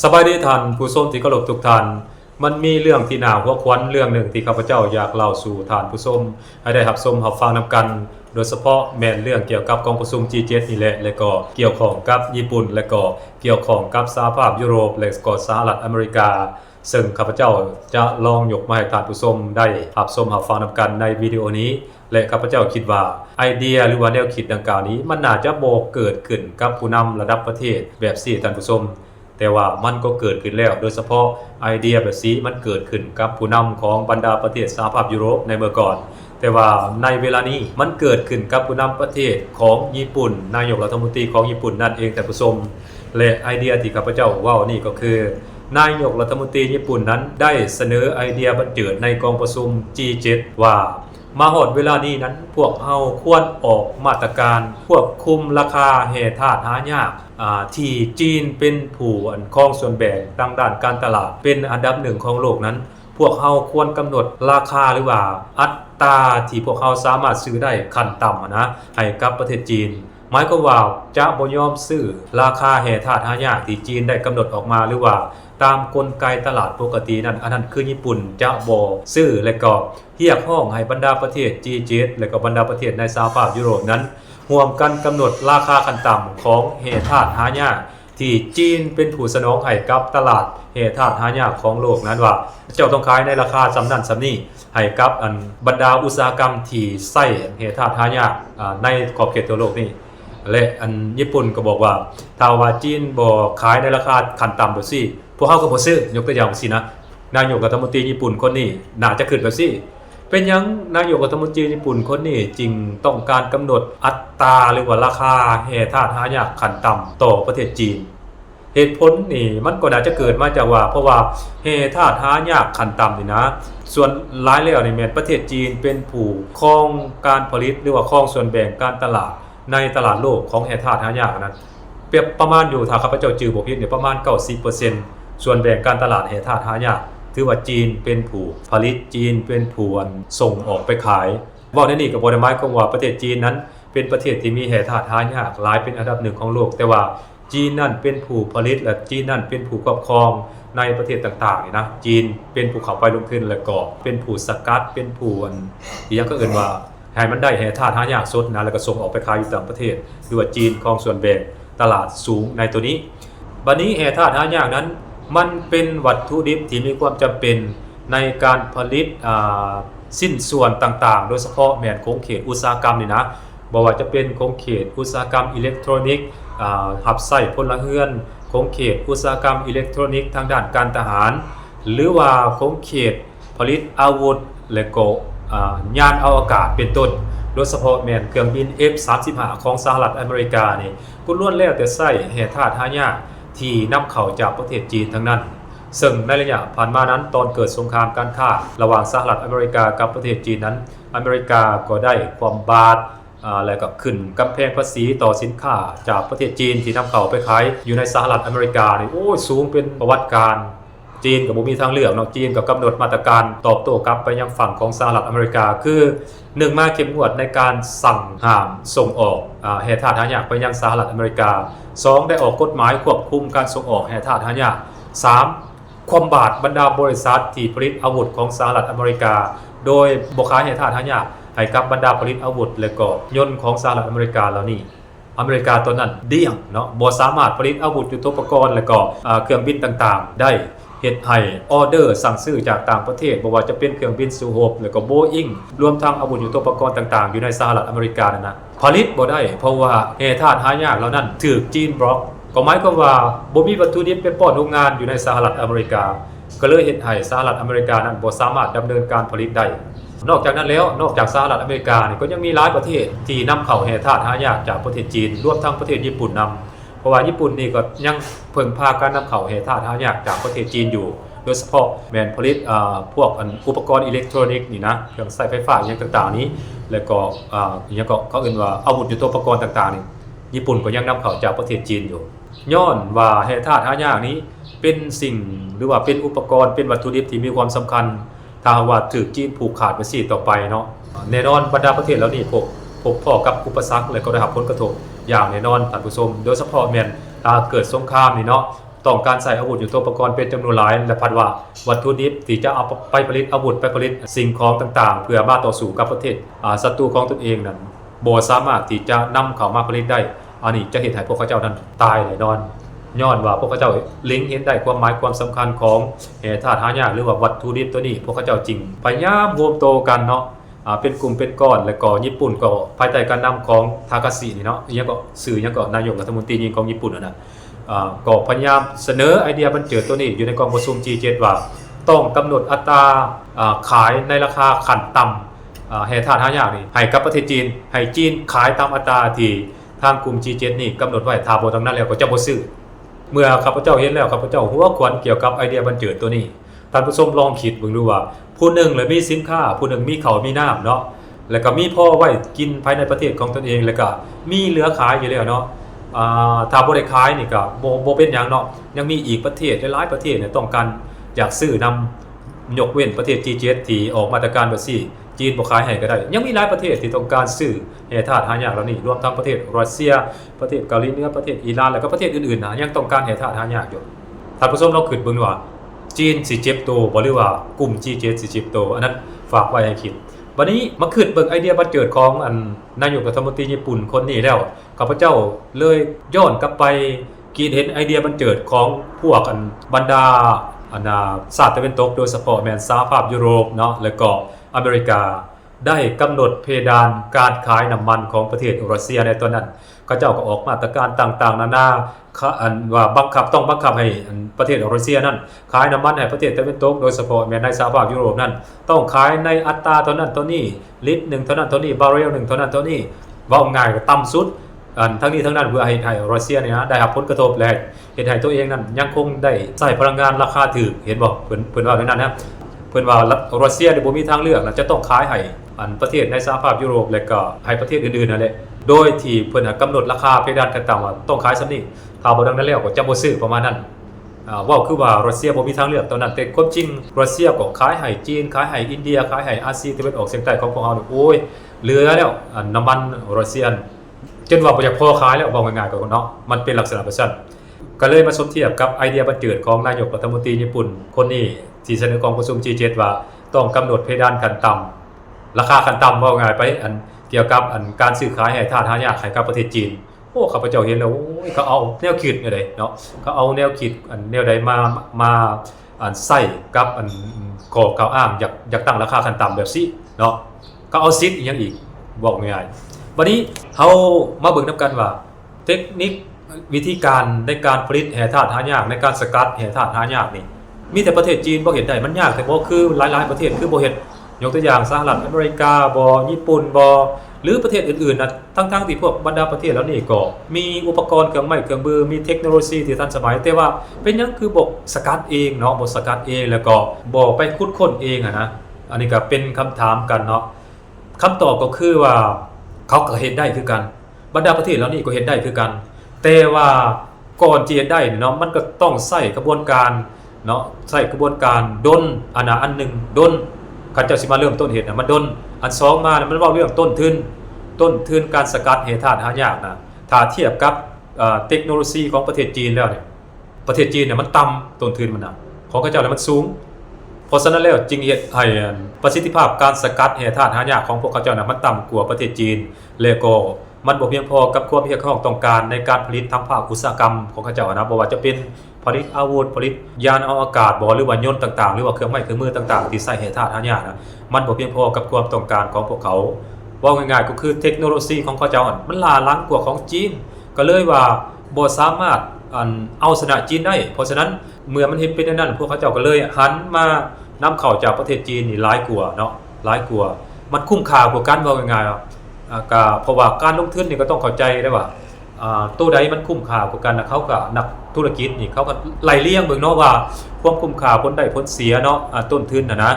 สบายดีท่านผู้ชมที่เคารพทุกท่านมันมีเรื่องที่น่าหัวขวัญเรื่องหนึ่งที่ข้าพเจ้าอยากเล่าสู่ท่านผู้ชมให้ได้รับชมรับฟังนำกันโดยเฉพาะแม่นเรื่องเกี่ยวกับกองประชุม G7 นี่แหละและก็เกี่ยวข้องกับญี่ปุ่นและก็เกี่ยวข้องกับสหภาพยุโรปและก็สหรัฐอเมริกาซึ่งข้าพเจ้าจะลองยกมาให้ท่านผู้ชมได้รับชมรับฟังนำกันในวิดีโอนี้และข้าพเจ้าคิดว่าไอเดียหรือว่าแนวคิดดังกล่าวนี้มันน่าจะบ่เกิดขึ้นกับผู้นำระดับประเทศแบบนี้ท่านผู้ชมแต่ว่ามันก็เกิดขึ้นแล้วโดยเฉพาะไอเดียแบบนี้มันเกิดขึ้นกับผู้นำของบรรดาประเทศสหภาพยุโรปในเมื่อก่อนแต่ว่าในเวลานี้มันเกิดขึ้นกับผู้นำประเทศของญี่ปุ่นนายกรัฐมนตรีของญี่ปุ่นนั่นเองท่านผู้ชมและไอเดียที่ข้าพเจ้าว่านี่ก็คือนายกรัฐมนตรีญี่ปุ่นนั้นได้เสนอไอเดียบันเจิดในกองประชุม G7 ว่ามาฮอดเวลานี้นั้นพวกเฮาควรออกมาตรการควบคุมราคาแร่ธาตุหายากที่จีนเป็นผู้ครองส่วนแบ่งทางด้านการตลาดเป็นอันดับหนึ่งของโลกนั้นพวกเฮาควรกำหนดราคาหรือว่าอัตราที่พวกเฮาสามารถซื้อได้ขั้นต่ำนะให้กับประเทศจีนหมายความว่าจะบ่ยอมซื้อราคาแร่ธาตุหายากที่จีนได้กำหนดออกมาหรือว่าตามกลไกตลาดปกตินั้นอันนั้นคือญี่ปุ่นจะบ่ซื้อและก็เรียกร้องให้บรรดาประเทศ G7 และก็บรรดาประเทศในสหภาพยุโรปนั้นร่วมกันกำหนดราคาขั้นต่ำของแร่ธาตุหายากที่จีนเป็นผู้สนองให้กับตลาดแร่ธาตุหายากของโลกนั้นว่าเจ้าต้องขายในราคาสำนั้นสำนี้ให้กับบรรดาอุตสาหกรรมที่ใช้แร่ธาตุหายากในขอบเขตทั่วโลกนี้และญี่ปุ่นก็บอกว่าถ้าว่าจีนบ่ขายในราคาขั้นต่ำแบบนี้พวกเขาก็บ่ซื้อยกตัวอย่างสินะนายกรัฐมนตรีญี่ปุ่นคนนี้น่าจะขึ้นแบบนี้เป็นหยังนายกรัฐมนตรีญี่ปุ่นคนนี้จึงต้องการกำหนดอัตราหรือว่าราคาแร่ธาตุหายากขั้นต่ำต่อประเทศจีนเหตุผลนี่มันก็น่าจะเกิดมาจากว่าเพราะว่าแร่ธาตุหายากขั้นต่ำนี่นะส่วนหลายแล้วนี่แม่นประเทศจีนเป็นผู้ครองการผลิตหรือว่าครองส่วนแบ่งการตลาดในตลาดโลกของแร่ธาตุหายากนั้นเปรียบประมาณอยู่ถ้าข้าพเจ้าจื่อบ่ผิดเนี่ยประมาณ 90%ส่วนแบ่งการตลาดแร่ธาตุหายากถือว่าจีนเป็นผู้ผลิตจีนเป็นผู้ส่งออกไปขายเว้าในนี้ก็บ่ได้หมายความว่าประเทศจีนนั้นเป็นประเทศที่มีแร่ธาตุหายากหลายเป็นอันดับหนึ่งของโลกแต่ว่าจีนนั่นเป็นผู้ผลิตและจีนนั่นเป็นผู้ครอบครองในประเทศต่างๆนี่นะจีนเป็นผู้เข้าไปลงทุนและก็เป็นผู้สกัดเป็นผู้อีหยังก็เอิ้นว่าให้มันได้แร่ธาตุหายากสดนะแล้วก็ส่งออกไปขายอยู่ต่างประเทศหรือว่าจีนครองส่วนแบ่งตลาดสูงในตัวนี้บัดนี้แร่ธาตุหายากนั้นมันเป็นวัตถุดิบที่มีความจำเป็นในการผลิตสิ้นส่วนต่างๆโดยเฉพาะแม่นคงเขตอุตสาหกรรมนี่นะบ่ว่าจะเป็นคงเขตอุตสาหกรรมอิเล็กทรอนิกส์รับใช้พลเรือนคงเขตอุตสาหกรรมอิเล็กทรอนิกส์ทางด้านการทหารหรือว่าคงเขตผลิตอาวุธและก็ยานอวกาศเป็นต้นโดยเฉพาะแม่นเครื่องบิน F-35 ของสหรัฐอเมริกานี่ก็ล้วนแล้วแต่ใช้แร่ธาตุหายากที่นำเข้าจากประเทศจีนทั้งนั้นซึ่งในระยะผ่านมานั้นตอนเกิดสงครามการค้าระหว่างสหรัฐอเมริกากับประเทศจีนนั้นอเมริกาก็ได้ความบาดและก็ขึ้นกำแพงภาษีต่อสินค้าจากประเทศจีนที่นำเข้าไปขายอยู่ในสหรัฐอเมริกานี่โอ้ยสูงเป็นประวัติการจีนก็บ่มีทางเลือกเนาะจีนก็กำหนดมาตรการตอบโต้กลับไปยังฝั่งของสหรัฐอเมริกาคือ1มาเข้มงวดในการสั่งห้ามส่งออกแร่ธาตุหายากไปยังสหรัฐอเมริกา2ได้ออกกฎหมายควบคุมการส่งออกแร่ธาตุหายาก3ความบาดบรรดาบริษัทที่ผลิตอาวุธของสหรัฐอเมริกาโดยบ่ขายแร่ธาตุหายากให้กับบรรดาผลิตอาวุธและก็ยนต์ของสหรัฐอเมริกาเหล่านี้อเมริกาตอนนั้นเดี่ยงเนาะบ่สามารถผลิตอาวุธยุทโธปกรณ์และก็เครื่องบินต่างๆได้เฮ็ดให้ออเดอร์สั่งซื้อจากต่างประเทศบ่ว่าจะเป็นเครื่องบินซูโฮปแล้วก็ Boeing รวมทั้งอาวุธยุทโธปกรณ์ต่างๆอยู่ในสหรัฐอเมริกานั่นนะผลิตบ่ได้เพราะว่าแร่ธาตุหายากเหล่านั้นถูกจีนบล็อกก็หมายความว่าบ่มีวัตถุดิบไปป้อนโรงงานอยู่ในสหรัฐอเมริกาก็เลยเฮ็ดให้สหรัฐอเมริกานั้นบ่สามารถดำเนินการผลิตได้นอกจากนั้นแล้วนอกจากสหรัฐอเมริกานี่ก็ยังมีหลายประเทศที่นำเข้าแร่ธาตุหายากจากประเทศจีนรวมทั้งประเทศญี่ปุ่นนำเพราะว่าญี่ปุ่นนี่ก็ยังเพิ่งพาการนำเข้าแร่ธาตุหายากจากประเทศจีนอยู่โดยเฉพาะแม่นผลิตพวกอุปกรณ์อิเล็กทรอนิกส์นี่นะเครื่องใช้ไฟฟ้าอย่างต่างๆนี้แล้วก็อย่างก็เขาเรียกว่าอาวุธยุทโธปกรณ์ต่างๆนี่ญี่ปุ่นก็ยังนำเข้าจากประเทศจีนอยู่ย้อนว่าแร่ธาตุหายากนี้เป็นสิ่งหรือว่าเป็นอุปกรณ์เป็นวัตถุดิบที่มีความสำคัญถ้าว่าถูกจีนผูกขาดไปสิต่อไปเนาะแน่นอนบรรดาประเทศแล้วนี่พบพ้อกับอุปสรรคและก็ได้รับผลกระทบอย่างแน่นอนท่านผู้ชมโดยเฉพาะแม่นถ้าเกิดสงครามนี่เนาะ ต้องการใส่อาวุธยุทโธปกรณ์เป็นจำนวนหลายและพัดว่าวัตถุดิบที่จะเอาไปผลิตอาวุธไปผลิตสิ่งของต่างๆเพื่อมาต่อสู้กับประเทศศัตรูของตนเองนั้นบ่สามารถที่จะนำเข้ามาผลิตได้อันนี้จะเฮ็ดให้พวกเขาเจ้านั้นตายแน่นอนย้อนว่าพวกเขาเจ้าเล็งเห็นได้ความหมายความสำคัญของแร่ธาตุหายากหรือว่าวัตถุดิบตัวนี้พวกเขาเจ้าจริงพยายามรวมโตกันเนาะเป็นกลุ่มเป็นก้อนแล้วก็ญี่ปุ่นก็ภายใต้การนำของทากาชินี่เนาะยังก็สื่อยังก็นายกรัฐมนตรียิงของญี่ปุ่นนะก็พยายามเสนอไอเดียบันเจิดตัวนี้อยู่ในกองประชุม G7 ว่าต้องกำหนดอัตราขายในราคาขั้นต่ำแร่ธาตุหายากนี่ให้กับประเทศจีนให้จีนขายตามอัตราที่ทางกลุ่ม G7 นี่กำหนดไว้ถ้าบ่ดังนั้นแล้วก็จะบ่ซื้อเมื่อข้าพเจ้าเห็นแล้วข้าพเจ้าหัวขวัญเกี่ยวกับไอเดียบันเจิดตัวนี้ท่านผู้ชมลองคิดเบิ่งดูว่าผู้หนึ่งเลยมีสินค้าผู้หนึ่งมีข้าวมีน้ำเนาะแล้วก็มีพอไว้กินภายในประเทศของตนเองแล้วก็มีเหลือขายอยู่แล้วเนาะถ้าบ่ได้ขายนี่ก็บ่เป็นหยังเนาะยังมีอีกประเทศหลายๆประเทศเนี่ยต้องการอยากซื้อนำยกเว้นประเทศ G7 ที่ออกมาตรการแบบนี้จีนบ่ขายให้ก็ได้ยังมีหลายประเทศที่ต้องการซื้อแร่ธาตุหายากเหล่านี้รวมทั้งประเทศรัสเซียประเทศเกาหลีเหนือประเทศอิหร่านแล้วก็ประเทศอื่นๆนะยังต้องการแร่ธาตุหายากอยู่ท่านผู้ชมลองคิดเบิ่งว่าจีนสิเจ็บโตบ่หรือว่ากลุ่ม G7 สิเจ็บโตอันนั้นฝากไว้ให้คิดวันนี้มาคิดเบิ่งไอเดียบันเจิดของนายกรัฐมนตรีญี่ปุ่นคนนี้แล้วข้าพเจ้าเลยย้อนกลับไปคิดเห็นไอเดียบันเจิดของพวกบรรดาชาติตะวันตกโดยเฉพาะแม่นสหภาพยุโรปเนาะแล้วก็อเมริกาได้กำหนดเพดานการขายน้ำมันของประเทศรัสเซียในตอนนั้นเขาเจ้าก็ออกมาตรการต่างๆนานาว่าต้องบังคับให้ประเทศรัสเซียนั้นขายน้ำมันให้ประเทศตะวันตกโดยเฉพาะแม้ในสหภาพยุโรปนั้นต้องขายในอัตราเท่านั้นเท่านี้ลิตรนึงเท่านั้นเท่านี้บาร์เรลนึงเท่านั้นเท่านี้ว่าง่ายก็ต่ำสุดทั้งนี้ทั้งนั้นเพื่อให้รัสเซียเนี่ยนะได้รับผลกระทบและเฮ็ดให้ตัวเองนั้นยังคงได้ใช้พลังงานราคาถูกเห็นบ่เพิ่นว่าอย่างนั้นนะเพิ่นว่ารัสเซียบ่มีทางเลือกจะต้องขายให้ประเทศในสหภาพยุโรปและก็ให้ประเทศอื่นๆนั่นแหละโดยที่เพิ่นกำหนดราคาเพดานต่างๆว่าต้องขายส่ำนี้ถ้าบ่ดังนั้นแล้วก็จะบ่ซื้อประมาณนั้นว่าคือว่ารัสเซียบ่มีทางเลือกตอนนั้นแต่ความจริงรัสเซียก็ขายให้จีนขายให้อินเดียขายให้อาเซียตะวันออกเฉียงใต้ของพวกเฮาโอ้ยเหลือแล้วน้ำมันรัสเซียจนว่าบ่อยากพอขายแล้วว่าง่ายๆก็เนาะมันเป็นลักษณะแบบนั้นก็เลยมาสมเทียบกับไอเดียบันเจิดของนายกรัฐมนตรีญี่ปุ่นคนนี้ที่เสนอกองประชุม G7 ว่าต้องกำหนดเพดานขั้นต่ำราคาขั้นต่ำว่าง่ายไปเกี่ยวกับการซื้อขายแร่ธาตุหายากให้กับประเทศจีนโอ้ข้าพเจ้าเห็นแล้วโอ้ยเขาเอาแนวคิดอะไรเนาะเขาเอาแนวคิดแนวใดมาใส่กับข้อกล่าวอ้างอยากตั้งราคาขั้นต่ำแบบนี้เนาะก็เอาซิดอีกอย่างอีกบอกง่ายๆวันนี้เฮามาเบิ่งนํกันว่าเทคนิควิธีการในการผลิตแร่ธาตุหายากในการสกัดแร่ธาตุหายากนี่มีแต่ประเทศจีนบ่เฮ็ดได้มันยากแต่บ่คือหลายๆประเทศคือบ่เฮ็ดยกตัวอย่างสหรัฐอเมริกาบ่ญี่ปุ่นบ่หรือประเทศอื่นๆนะทั้งที่พวกบรรดาประเทศแล้วนี่ก็มีอุปกรณ์เครื่องไม้เครื่องมือมีเทคโนโลยีที่ทันสมัยแต่ว่าเป็นหยังคือบ่สกัดเองเนาะบ่สกัดเองแล้วก็บ่ไปขุดค้นเองนะอันนี้ก็เป็นคำถามกันเนาะคำตอบก็คือว่าเขาก็เฮ็ดได้คือกันบรรดาประเทศแล้วนี่ก็เฮ็ดได้คือกันแต่ว่าก่อนที่จะได้เนาะมันก็ต้องใช้กระบวนการเนาะใช้กระบวนการดลอันนึงดลคันเจ้าสิมาเริ่มต้นเฮ็ดน่ะมันดลอัน2มามันเว้าเรื่องต้นทุนการสกัดแร่ธาตุหายากนะถ้าเทียบกับเทคโนโลยีของประเทศจีนแล้วเนี่ยประเทศจีนเนี่ยมันต่ำต้นทุนมันน่ะของเขาเจ้าเนี่ยมันสูงเพราะฉะนั้นแล้วจึงเฮ็ดให้ประสิทธิภาพการสกัดแร่ธาตุหายากของพวกเขาเจ้าน่ะมันต่ำกว่าประเทศจีนแล้วก็มันบ่เพียงพอกับความที่เขาต้องการในการผลิตทางภาคอุตสาหกรรมของเขาเจ้านะบ่ว่าจะเป็นผลิตอาวุธผลิตยานอวกาศบ่หรือว่ายนต์ต่างๆหรือว่าเครื่องไม้เครื่องมือต่างๆที่ใช้แร่ธาตุหายากนะมันบ่เพียงพอกับความต้องการของพวกเขาว่าง่ายๆก็คือเทคโนโลยีของเขาเจ้ามันล้าหลังกว่าของจีนก็เลยว่าบ่สามารถเอาชนะจีนได้เพราะฉะนั้นเมื่อมันเห็นเป็นอย่างนั้นพวกเขาเจ้าก็เลยหันมานำเข้าจากประเทศจีนนี่หลายกว่าเนาะหลายกว่ามันคุ้มค่ากว่ากันว่าง่ายๆก็เพราะว่าการลงทุนนี่ก็ต้องเข้าใจได้ว่าตัวใดมันคุ้มค่ากว่ากันนะเขาก็นักธุรกิจนี่เขาก็ไล่เลี่ยงเบิ่งเนาะว่าความคุ้มค่าผลได้ผลเสียเนาะต้นทุนนะ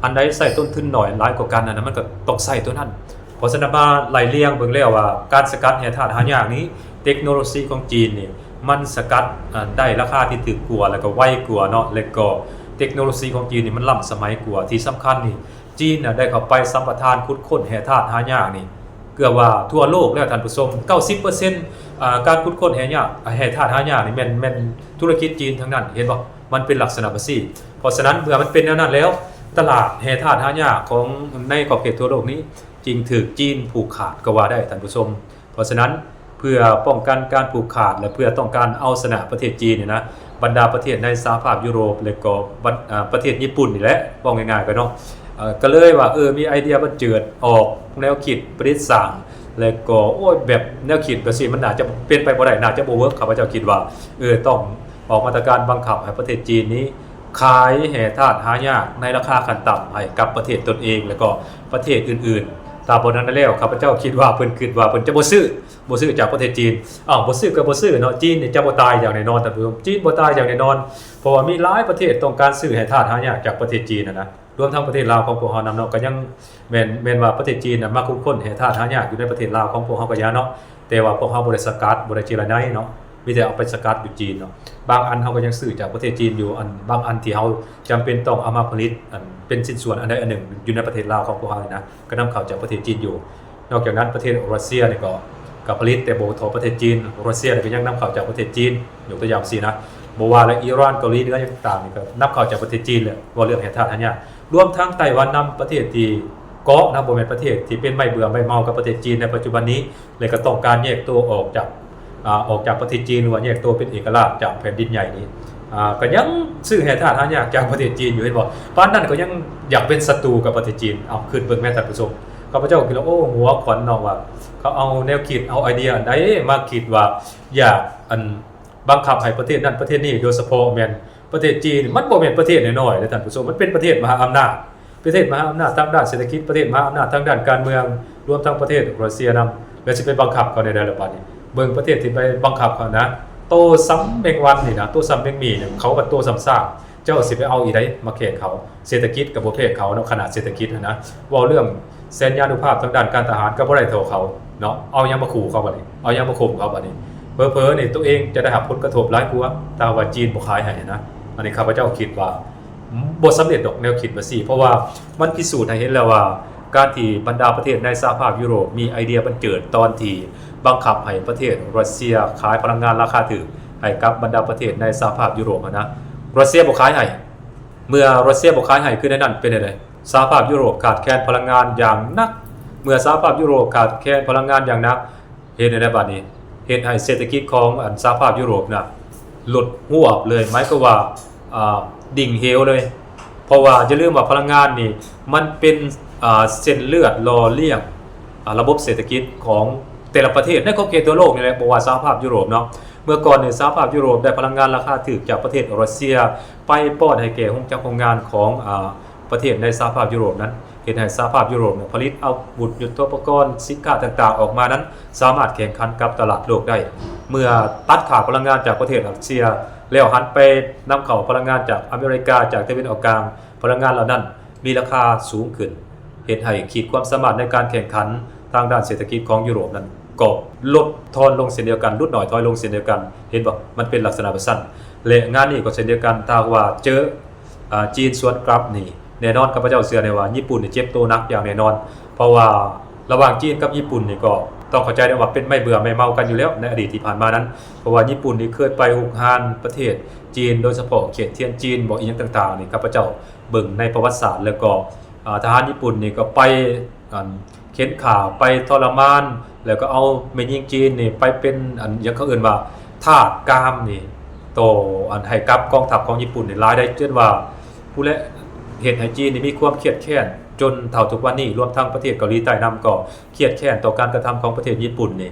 อันใดใส่ต้นทุนน้อยหลายกว่ากันนะมันก็ต้องใส่ตัวนั้นเพราะฉะนั้นมาไล่เลี่ยงเบิ่งแล้วว่าการสกัดแร่ธาตุหายากนี้เทคโนโลยีของจีนนี่มันสกัดได้ราคาที่ถูกกว่าแล้วก็ไวกว่าเนาะแล้วก็เทคโนโลยีของจีนนี่มันล้ำสมัยกว่าที่สำคัญนี่จีนน่ะได้เข้าไปสัมปทานขุดค้นแร่ธาตุหายากนี่ เกือบว่าทั่วโลกแล้วท่านผู้ชม 90% การขุดค้นแร่ธาตุหายากนี่แม่นธุรกิจจีนทั้งนั้นเห็นบ่มันเป็นลักษณะแบบนี้เพราะฉะนั้นเมื่อมันเป็นแนวนั้นแล้วตลาดแร่ธาตุหายากของในขอบเขตทั่วโลกนี้จริงถูกจีนผูกขาดก็ว่าได้ท่านผู้ชมเพราะฉะนั้นเพื่อป้องกันการผูกขาดและเพื่อต้องการเอาชนะประเทศจีนเนี่ยนะบรรดาประเทศในสหภาพยุโรปและก็ประเทศญี่ปุ่นนี่แหละว่าง่ายๆก็เนาะก็เลยว่ามีไอเดียบันเจิดออกแนวคิดประดิษฐ์สร้างแล้วก็แบบแนวคิดแบบนี้มันน่าจะเป็นไปบ่ได้น่าจะบ่เวิร์คข้าพเจ้าคิดว่าต้องออกมาตรการบังคับให้ประเทศจีนนี้ขายแร่ธาตุหายากในราคาขั้นต่ำให้กับประเทศตนเองแล้วก็ประเทศอื่นๆตามบทนั้นแล้วข้าพเจ้าคิดว่าเพิ่นจะบ่ซื้อจากประเทศจีนบ่ซื้อก็บ่ซื้อเนาะจีนนี่จะบ่ตายอย่างแน่นอนท่านผู้ชมจีนบ่ตายอย่างแน่นอนเพราะว่ามีหลายประเทศต้องการซื้อแร่ธาตุหายากจากประเทศจีนนะรวมทั้งประเทศลาวของพวกเฮานำเนาะก็ยังแม่นว่าประเทศจีนน่ะมาค้นแร่ธาตุหายากอยู่ในประเทศลาวของพวกเฮาก็ยาเนาะแต่ว่าพวกเฮาบ่ได้สกัดบ่ได้เจรไนเนาะมีแต่เอาไปสกัดอยู่จีนเนาะบางอันเฮาก็ยังซื้อจากประเทศจีนอยู่บางอันที่เฮาจำเป็นต้องเอามาผลิตเป็นชิ้นส่วนอันใดอันหนึ่งอยู่ในประเทศลาวของพวกเฮานะก็นำเข้าจากประเทศจีนอยู่นอกจากนั้นประเทศรัสเซียนี่ก็ผลิตแต่บ่เท่าประเทศจีนรัสเซียก็ยังนำเข้าจากประเทศจีนยกตัวอย่างซี่นะบ่ว่าและอิหร่านเกาหลีเหนือยังต่างนี่ก็นำเข้าจากประเทศจีนแหละว่าเรื่องแร่ธาตุหายากรวมทั้งไต้หวันนำประเทศที่เกาะนะบ่แม่นประเทศที่เป็นไม่เบื่อไม่เมากับประเทศจีนในปัจจุบันนี้เลยก็ต้องการแยกตัวออกจากประเทศจีนหรือว่าแยกตัวเป็นเอกราชจากแผ่นดินใหญ่นี้ก็ยังซื้อแร่ธาตุหายากจากประเทศจีนอยู่เห็นบ่ปานนั้นก็ยังอยากเป็นศัตรูกับประเทศจีนเอาขึ้นเบิ่งแม่ท่านผู้ชมข้าพเจ้าคิดว่าหัวขวัญเนาะว่าเขาเอาแนวคิดเอาไอเดียอันใดมาคิดว่าอยากบังคับให้ประเทศนั้นประเทศนี้โดยเฉพาะแม่นประเทศจีนมันบ่แม่นประเทศน้อยๆเด้อท่านผู้ชมมันเป็นประเทศมหาอำนาจทางด้านเศรษฐกิจประเทศมหาอำนาจทางด้านการเมืองรวมทั้งประเทศรัสเซียนำแล้วสิไปบังคับเขาในใดล่ะบัดนี้เบิ่งประเทศที่ไปบังคับเขานะโตซ้ำแมงวันนี่นะโตซ้ำแมงมีเนี่ยเขาก็โตซ้ำซากเจ้าสิไปเอาอีไดมาแข่งเขาเศรษฐกิจกับประเทศเขาเนาะขนาดเศรษฐกิจนะเว้าเรื่องสัญญานุภาพทางด้านการทหารก็บ่ได้เท่าเขาเนาะเอายังมาขู่เขาบัดนี้เอายังมาข่มเขาบัดนี้เผลอๆนี่ตัวเองจะได้รับผลกระทบหลายกว่าแต่ว่าจีนบ่ขายให้นะอันนี้ข้าพเจ้าคิดว่าบ่สำเร็จดอกแนวคิดว่าซี่เพราะว่ามันพิสูจน์ให้เห็นแล้วว่าการที่บรรดาประเทศในสหภาพยุโรปมีไอเดียบันเจิดตอนที่บังคับให้ประเทศรัสเซียขายพลังงานราคาถูกให้กับบรรดาประเทศในสหภาพยุโรปนะรัสเซียบ่ขายให้เมื่อรัสเซียบ่ขายให้คือในนั้นเป็นจังได๋สหภาพยุโรปขาดแคลนพลังงานอย่างหนักเมื่อสหภาพยุโรปขาดแคลนพลังงานอย่างหนักเฮ็ดได้บัดนี้เฮ็ดให้เศรษฐกิจของสหภาพยุโรปน่ะลดฮวบเลยหมายความว่าดิ่งเหวเลยเพราะว่าอย่าลืมว่าพลังงานนี่มันเป็นเส้นเลือดหล่อเลี้ยงระบบเศรษฐกิจของแต่ละประเทศในขอบเขตทั่วโลกนี่แหละบ่ว่าสหภาพยุโรปเนาะเมื่อก่อนเนี่ยสหภาพยุโรปได้พลังงานราคาถูกจากประเทศรัสเซียไปป้อนให้แก่โรงงานของประเทศในสหภาพยุโรปนั้นเฮ็ดให้สหภาพยุโรปผลิตอาวุธยุทโธปกรณ์สินค้าต่างๆออกมานั้นสามารถแข่งขันกับตลาดโลกได้เมื่อตัดขาดพลังงานจากประเทศรัสเซียแล้วหันไปนำเข้าพลังงานจากอเมริกาจากตะวันออกกลางพลังงานเหล่านั้นมีราคาสูงขึ้นเฮ็ดให้ขีดความสามารถในการแข่งขันทางด้านเศรษฐกิจของยุโรปนั้นก็ลดทอนลงเช่นเดียวกันลดหน่อยถอยลงเช่นเดียวกันเห็นบ่มันเป็นลักษณะแบบนั้นและงานนี้ก็เช่นเดียวกันถ้าว่าเจอจีนสวนกลับนี่แน่นอนข้าพเจ้าเชื่อได้ว่าญี่ปุ่นนี่เจ็บตัวหนักอย่างแน่นอนเพราะว่าระหว่างจีนกับญี่ปุ่นนี่ก็ต้องเข้าใจได้ว่าเป็นไม่เบื่อไม่เมากันอยู่แล้วในอดีตที่ผ่านมานั้นเพราะว่าญี่ปุ่นนี่เคยไปฮุกฮานประเทศจีนโดยเฉพาะเขตเทียนจีนบ่อีหยังต่างๆนี่ข้าพเจ้าเบิ่งในประวัติศาสตร์แล้วก็ทหารญี่ปุ่นนี่ก็ไปเข็นข่าไปทรมานแล้วก็เอาแม่หญิงจีนนี่ไปเป็นอย่างเขาเอื่นว่าทาสกามนี่โตให้กับกองทัพของญี่ปุ่นนี่หลายได้จนว่าผู้และเหตุให้จีนนี่มีความเครียดแค้นจนเท่าทุกวันนี้รวมทั้งประเทศเกาหลีใต้นำก็เครียดแค้นต่อการกระทำของประเทศญี่ปุ่นนี่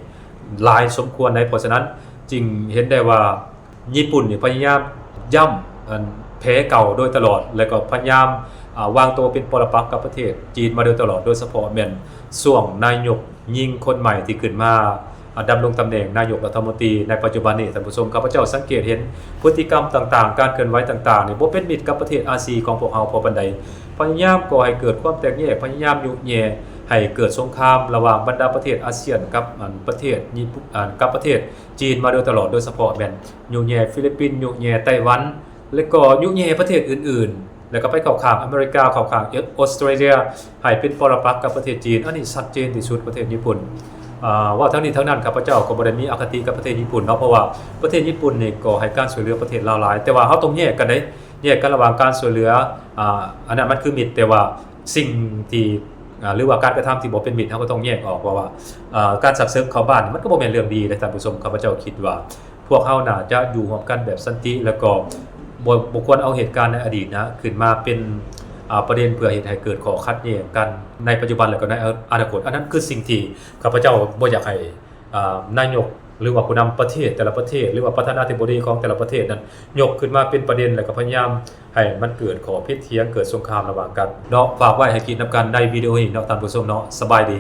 หลายสมควรในเพราะฉะนั้นจึงเห็นได้ว่าญี่ปุ่นนี่พยายามย่ำแพ้เก่าโดยตลอดแล้วก็พยายามวางตัวเป็นปรปักษ์กับประเทศจีนมาโดยตลอดโดยเฉพาะแม่นช่วงนายกยิงคนใหม่ที่ขึ้นมาดำรงตำแหน่งนายกรัฐมนตรีในปัจจุบันนี้ท่านผู้ชมข้าพเจ้าสังเกตเห็นพฤติกรรมต่างๆการเคลื่อนไหวต่างๆนี่บ่เป็นมิตรกับประเทศอาเซียนของพวกเฮาพอปานใดพยายามก่อให้เกิดความแตกแยกพยายามยุแย่ให้เกิดสงครามระหว่างบรรดาประเทศอาเซียนกับประเทศญี่ปุ่นกับประเทศจีนมาโดยตลอดโดยเฉพาะแม่นยุแย่ฟิลิปปินส์ยุแย่ไต้หวันและก็ยุแย่ประเทศอื่นๆ แล้วก็ไปเข้าข้างอเมริกาเข้าข้างออสเตรเลียให้เป็นปรปักษ์กับประเทศจีนอันนี้ชัดเจนที่สุดประเทศญี่ปุ่นว่าทั้งนี้ทั้งนั้นข้าพเจ้าก็บ่ได้มีอคติกับประเทศญี่ปุ่นเนาะเพราะว่าประเทศญี่ปุ่นนี่ก็ให้การช่วยเหลือประเทศลาวหลายแต่ว่าเฮาต้องแยกกันได้แยกกันระหว่างการช่วยเหลืออันนั้นมันคือมิตรแต่ว่าสิ่งที่หรือว่าการกระทำที่บ่เป็นมิตรเฮาก็ต้องแยกออกว่าการสักเสริมเข้าบ้านมันก็บ่แม่นเรื่องดีนะท่านผู้ชมข้าพเจ้าคิดว่าพวกเฮาน่าจะอยู่ร่วมกันแบบสันติแล้วก็บ่ควรเอาเหตุการณ์ในอดีตนะขึ้นมาเป็นประเด็นเพื่อเหตุให้เกิดข้อขัดแย้งกันในปัจจุบันและก็ในอนาคตอันนั้นคือสิ่งที่ข้าพเจ้าบ่อยากให้นายกหรือว่าผู้นำประเทศแต่ละประเทศหรือว่าประธานาธิบดีของแต่ละประเทศนั้นยกขึ้นมาเป็นประเด็นแล้วก็พยายามให้มันเกิดข้อพิดเถียงเกิดสงครามระหว่างกันเนาะฝากไว้ให้คิดนำกันในวิดีโอนี้เนาะท่านผู้ชมเนาะสบายดี